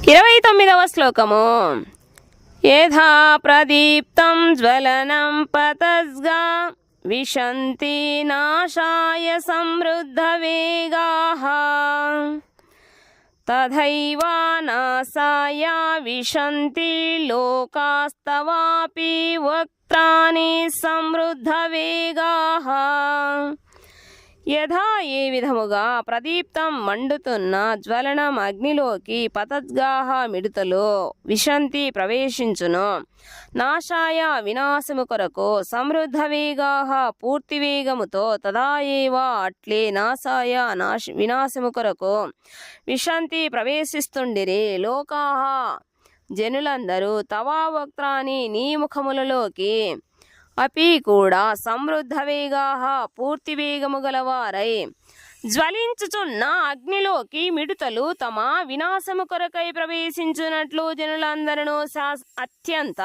29వ శ్లోకము. యథా ప్రదీప్తం జ్వలనం పతస్గా విశంతి నాశాయ సమృద్ధ వేగాః తథైవ నాశాయ విశంతి లోకాస్తవాపి వక్త్రాణి సమృద్ధ వేగాః. యథా ఏ విధముగా ప్రదీప్తం మండుతున్న జ్వలనం అగ్నిలోకి పతద్గాహ మిడుతలో విశంతి ప్రవేశించును, నాశాయ వినాశము కొరకు సమృద్ధ వేగాః పూర్తి వేగముతో తదా ఏవ అట్లే నాశాయ వినాశము కొరకు విశంతి ప్రవేశిస్తుండిరి లోకాః జనులందరూ తవా వక్త్రాని నీ ముఖములలోకి అపి కూడా సమృద్ధ వేగాః పూర్తి వేగము గలవారై జ్వలించుచున్న అగ్నిలోకి మిడుతలు తమ వినాశము కొరకై ప్రవేశించున్నట్లు జనులందరూ అత్యంత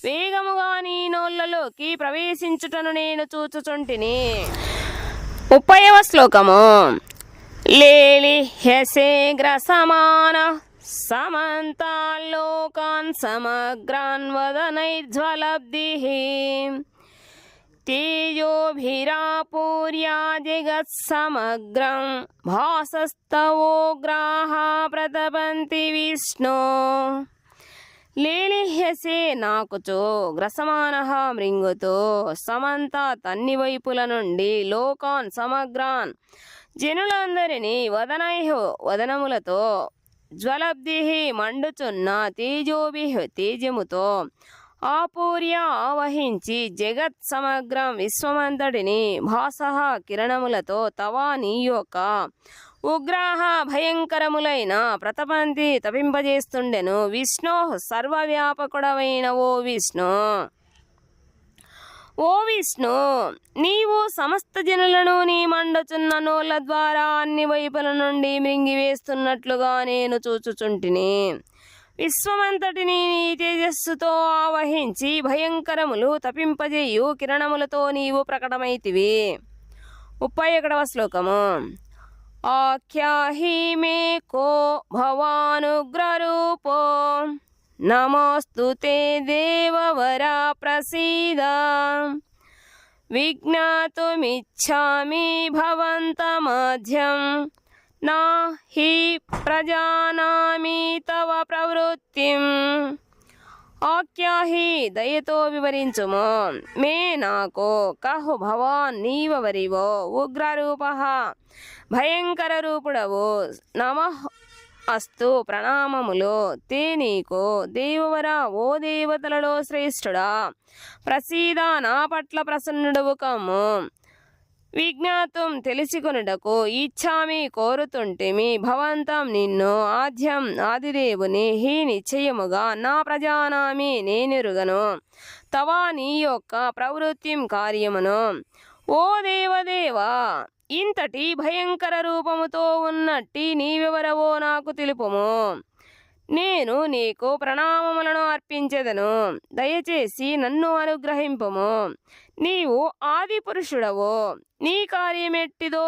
వేగముగా నీ నోళ్లలోకి ప్రవేశించుటను నేను చూచుచుంటిని. 30వ శ్లోకము. లేలిహ్యసే గ్రసమాన సమంతాల్లోకాన్ సమగ్రాన్ వదనైర్జ్వలబ్ధిః తేజోభిరాపూర్య జగత్సమగ్రం భాసస్తవోగ్రాః ప్రతపంతి విష్ణో. లేలిహ్యసే నాకుచో గ్రసమానః మృంగుతో సమంత తన్ని వైపుల నుండి లోకాన్ సమగ్రాన్ జనులందరినీ వదనములతో జ్వలబ్ధిః మండుచున్న తేజోభిః తేజముతో ఆపూర్య ఆవహించి జగత్ సమగ్రం విశ్వమంతటిని భాసః కిరణములతో తవా నీ యొక్క ఉగ్రాహ భయంకరములైన ప్రతపంతి తపింపజేస్తుండెను. విష్ణో సర్వవ్యాపకుడవైన ఓ విష్ణు నీవు సమస్త జనులను నీ మండుచున్న నోళ్ల ద్వారా అన్ని వైపుల నుండి మృంగివేస్తున్నట్లుగా నేను చూచుచుంటిని. విశ్వమంతటిని నీ తేజస్సుతో ఆవహించి భయంకరములు తపింపజేయు కిరణములతో నీవు ప్రకటమైతివి. 31వ శ్లోకము. ఆఖ్యాహి మే కో భవానుగ్రరూపో నమోస్తు తే దేవవర ప్రసీద విజ్ఞాతుమిచ్ఛామి భవంతమధ్యం నా హి ప్రజానామి తవ ప్రవృత్తిం. ఆఖ్యాహి దయతో వివరించుము, మే నాకు కహు భవాన్ నీవెవరివో, ఉగ్రరూపః భయంకర రూపుడవు, నమః అస్తు ప్రణామములు, తే నీకు దేవవర ఓ దేవతలలో శ్రేష్ఠుడా, ప్రసీద నా పట్ల ప్రసన్నుడవు కమ్ము. విజ్ఞాతం తెలుసుకొనుటకు ఇచ్ఛామి కోరుతుంటిమి, భవంతం నిన్ను ఆద్యం ఆదిదేవుని హి నిశ్చయముగా నా ప్రజానామి నేనెరుగను, తవా నీ యొక్క ప్రవృత్తిం కార్యమును. ఓ దేవదేవా ఇంతటి భయంకర రూపముతో ఉన్నట్టి నీవెవరవో నాకు తెలుపుము, నేను నీకు ప్రణామములను అర్పించెదను, దయచేసి నన్ను అనుగ్రహింపుము. నీవు ఆది పురుషుడవు, నీ కార్యమెట్టిదో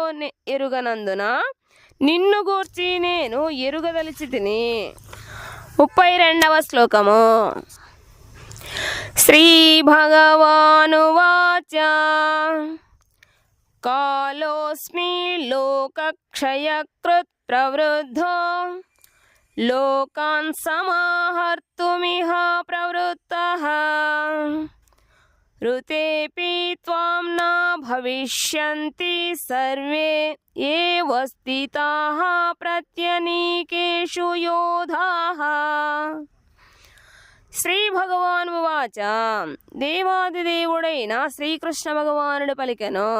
ఎరుగనందున నిన్ను గూర్చి నేను ఎరుగదలిచితిని. 32వ శ్లోకము. శ్రీ భగవానువాచ కాలోస్మి లోకక్షయకృత్ ప్రవృద్ధో లోకాన్ సమాహర్తుమిహ ప్రవృత్తః ఋతేపి త్వాం న భవిష్యంతి సర్వే ఏవ స్థితాః ప్రత్యనీకేషు యోధాః. శ్రీ భగవాను వాచ. దేవాదిదేవుడైన శ్రీకృష్ణ భగవానుడు పలికెను.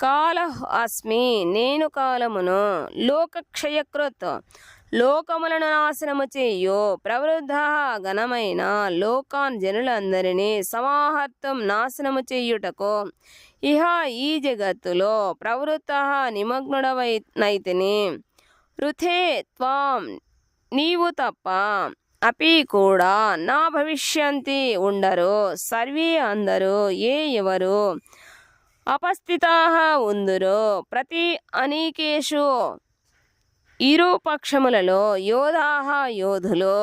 కాలః అస్మి నేను కాలమును, లోకక్షయకృత్ లోకములను నాశనము చేయు, ప్రవృద్ధ ఘనమైన లోకాన్ జనులందరినీ సమాహర్తం నాశనము చేయుటకు ఇహ ఈ జగత్తులో ప్రవృత్త నిమగ్నుడవైనైతిని. ఋతే త్వాం నీవు తప్ప అపి కూడా నా భవిష్యంతి ఉండరు, సర్వే అందరూ ఏ ఎవరు అపస్థితాః ఉందురు, ప్రతి అనేకేషు ఇరు పక్షములలో యోధాహ యోధులు.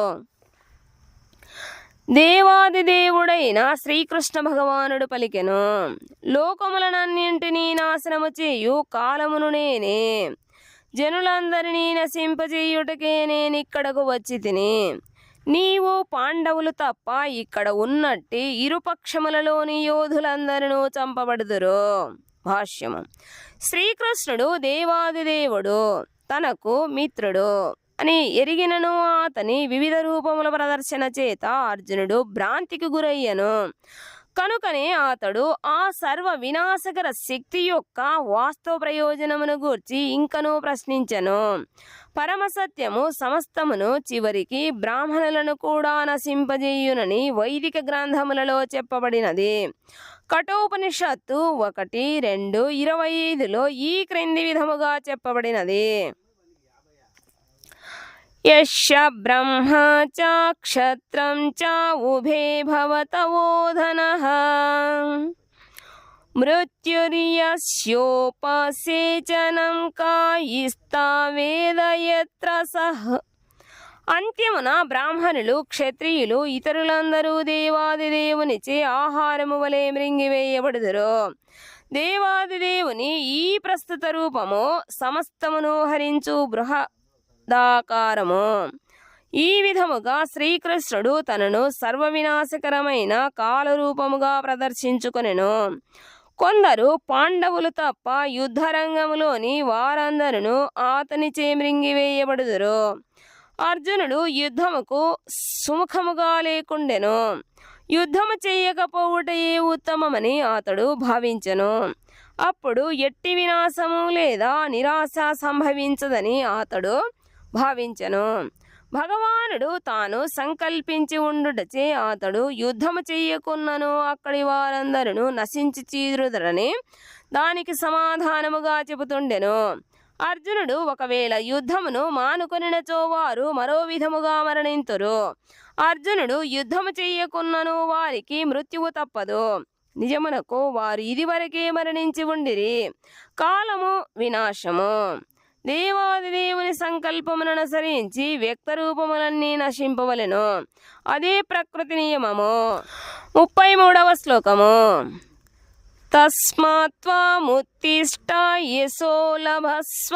దేవాదిదేవుడైన శ్రీకృష్ణ భగవానుడు పలికెను, లోకములనన్నింటినీ నాశనము చేయు కాలమును నేనే, జనులందరినీ నశింపచేయుటకే నేనిక్కడకు వచ్చి తిని. నీవు పాండవులు తప్ప ఇక్కడ ఉన్నట్టి ఇరుపక్షములలోని యోధులందరూ చంపబడుదురు. భాష్యము. శ్రీకృష్ణుడు దేవాదిదేవుడు, తనకు మిత్రుడు అని ఎరిగినను అతని వివిధ రూపముల ప్రదర్శన చేత అర్జునుడు భ్రాంతికి గురయ్యను. కనుకనే అతడు ఆ సర్వ వినాశకర శక్తి యొక్క వాస్తవ ప్రయోజనమును గూర్చి ఇంకనూ ప్రశ్నించెను. పరమసత్యము సమస్తమును చివరికి బ్రాహ్మణులను కూడా నశింపజేయునని వైదిక గ్రంథములలో చెప్పబడినది. కఠోపనిషత్తు 1:2-25లో ఈ క్రింది విధముగా చెప్పబడినది. యస్య బ్రహ్మ చ క్షత్రం చ ఉభే భవతవోధనః మృత్యుర్యస్యోపసేచనం కాయిస్తావేద యత్ర సహ. అంత్యమున బ్రాహ్మణులు, క్షత్రియులు, ఇతరులందరూ దేవాదిదేవునిచే ఆహారము వలె మృంగివేయబడుదురు. దేవాదిదేవుని ఈ ప్రస్తుత రూపము సమస్తమును హరించు బృహదాకారము. ఈ విధముగా శ్రీకృష్ణుడు తనను సర్వవినాశకరమైన కాలరూపముగా ప్రదర్శించుకొనెను. కొందరు పాండవులు తప్ప యుద్ధరంగములోని వారందరూ అతనిచే మృంగివేయబడుదురు. అర్జునుడు యుద్ధముకు సుముఖముగా లేకుండెను. యుద్ధము చేయకపోవుటయే ఉత్తమమని అతడు భావించెను. అప్పుడు ఎట్టి వినాశము లేదా నిరాశ సంభవించదని అతడు భావించెను. భగవానుడు తాను సంకల్పించి ఉండుటచే అతడు యుద్ధము చెయ్యకున్నను అక్కడి వారందరూ నశించి చీరుదరని దానికి సమాధానముగా చెబుతుండెను. అర్జునుడు ఒకవేళ యుద్ధమును మానుకొనినచో వారు మరో విధముగా మరణింతురు. అర్జునుడు యుద్ధము చెయ్యకున్నను వారికి మృత్యువు తప్పదు. నిజమునకు వారు ఇదివరకే మరణించి ఉండిరి. కాలము వినాశము. దేవాదిదేవుని సంకల్పమును అనుసరించి వ్యక్తరూపములన్నీ నశింపవలెను. అదే ప్రకృతి నియమము. 33వ శ్లోకము. తస్మాత్త్వముత్తిష్ఠ యశో లభస్వ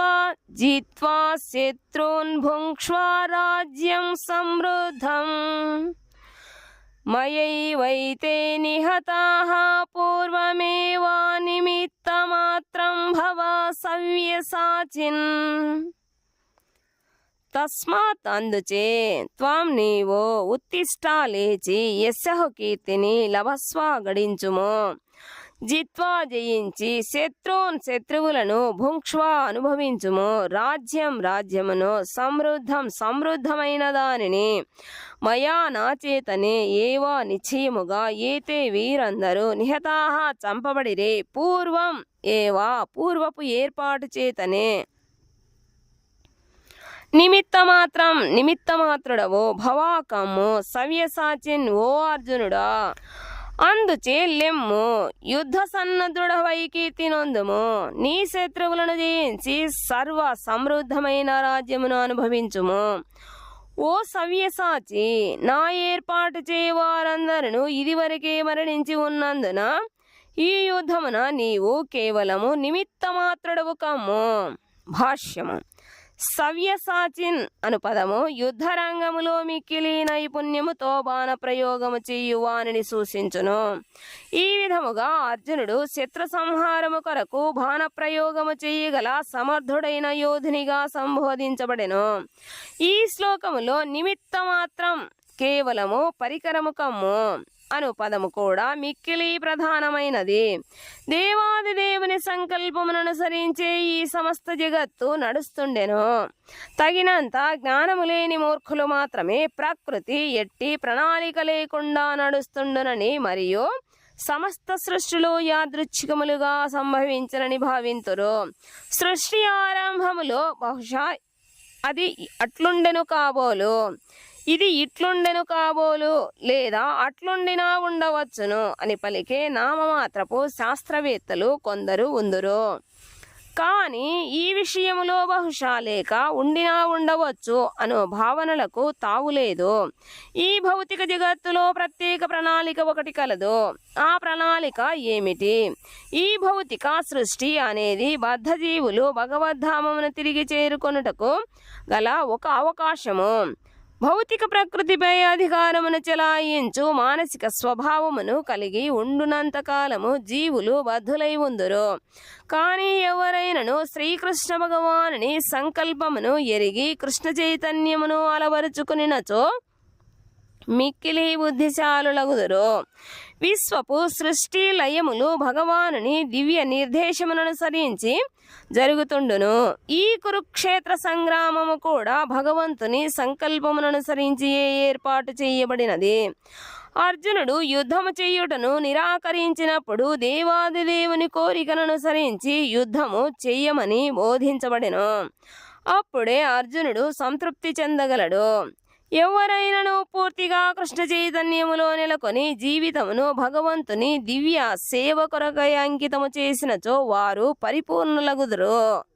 జిత్వా శత్రూన్ భుంక్ష్వ రాజ్యం సమృద్ధం మయైవైతే నిహతాః పూర్వమేవ నిమిత్తమాత్రం భవ సవ్యసాచిన్. తస్మాత్ అందుచే త్వం నీవు ఉత్తిష్ట లేచి యశః కీర్తిని లభస్వ గడించుము, జిత్వా జయించి శత్రూన్ శత్రువులను భుంక్ష్వ అనుభవించుము, రాజ్యం రాజ్యమును సమృద్ధం సమృద్ధమైన దానిని మయా నాచేతనే ఏవా నిశ్చయముగా ఏతే వీరందరూ నిహతాః చంపబడిరే పూర్వం ఏవా పూర్వపు ఏర్పాటు చేతనే నిమిత్తమాత్రుడవో భవాకమ్ము సవ్యసాచిన్ ఓ అర్జునుడా. అందుచే లెమ్ము యుద్ధ సన్నద్ధుడవై కీర్తి నొందుము, నీ శత్రువులను జయించి సర్వ సమృద్ధమైన రాజ్యమును అనుభవించుము. ఓ సవ్యసాచి, నా ఏర్పాటు చేయవారందరూ ఇదివరకే మరణించి ఉన్నందున ఈ యుద్ధమున నీవు కేవలము నిమిత్తమాత్రుడవు కమ్ము. భాష్యము. సవ్యసాచిన్ అను పదము యుద్ధరంగములో మిక్కిలి నైపుణ్యముతో బాణ ప్రయోగము చేయువానిని సూచించును. ఈ విధముగా అర్జునుడు శత్రు సంహారము కొరకు బాణ ప్రయోగము చేయగల సమర్థుడైన యోధునిగా సంబోధించబడెను. ఈ శ్లోకములో నిమిత్తమాత్రం కేవలము పరికరము కమ్ము అను పదము కూడా మిక్కిలి ప్రధానమైనది. దేవాదిదేవుని సంకల్పమును అనుసరించే ఈ సమస్త జగత్తు నడుస్తుండెను. తగినంత జ్ఞానము లేని మూర్ఖులు మాత్రమే ప్రకృతి ఎట్టి ప్రణాళిక లేకుండా నడుస్తుండునని మరియు సమస్త సృష్టిలో యాదృచ్ఛికములుగా సంభవించనని భావింతురు. సృష్టి ఆరంభములో బహుశా అది అట్లుండెను కాబోలు, ఇది ఇట్లుండెను కాబోలు, లేదా అట్లుండినా ఉండవచ్చును అని పలికే నామమాత్రపు శాస్త్రవేత్తలు కొందరు ఉందురు. కానీ ఈ విషయములో బహుశా లేక ఉండినా ఉండవచ్చు అను భావనలకు తావులేదు. ఈ భౌతిక జగత్తులో ప్రత్యేక ప్రణాళిక ఒకటి కలదు. ఆ ప్రణాళిక ఏమిటి? ఈ భౌతిక సృష్టి అనేది బద్ధజీవులు భగవద్ధామమును తిరిగి చేరుకొనుటకు గల ఒక అవకాశము. భౌతిక ప్రకృతిపై అధికారమును చెలాయించు మానసిక స్వభావమును కలిగి ఉండునంత కాలము జీవులు బద్ధులై ఉందురు. కానీ ఎవరైనను శ్రీకృష్ణ భగవానుని సంకల్పమును ఎరిగి కృష్ణ చైతన్యమును అలవరుచుకునినచో మిక్కిలి బుద్ధిశాలులగుదురు. విశ్వపు సృష్టి లయములు భగవానుని దివ్య నిర్దేశముననుసరించి జరుగుతుండును. ఈ కురుక్షేత్ర సంగ్రామము కూడా భగవంతుని సంకల్పముననుసరించి ఏర్పాటు చేయబడినది. అర్జునుడు యుద్ధము చేయుటను నిరాకరించినప్పుడు దేవాదిదేవుని కోరికననుసరించి యుద్ధము చెయ్యమని బోధించబడెను. అప్పుడే అర్జునుడు సంతృప్తి చెందగలడు. ఎవరైనను పూర్తిగా కృష్ణ చైతన్యములో నెలకొని జీవితమును భగవంతుని దివ్య సేవ కొరకై అంకితము చేసినచో వారు పరిపూర్ణులగుదురు.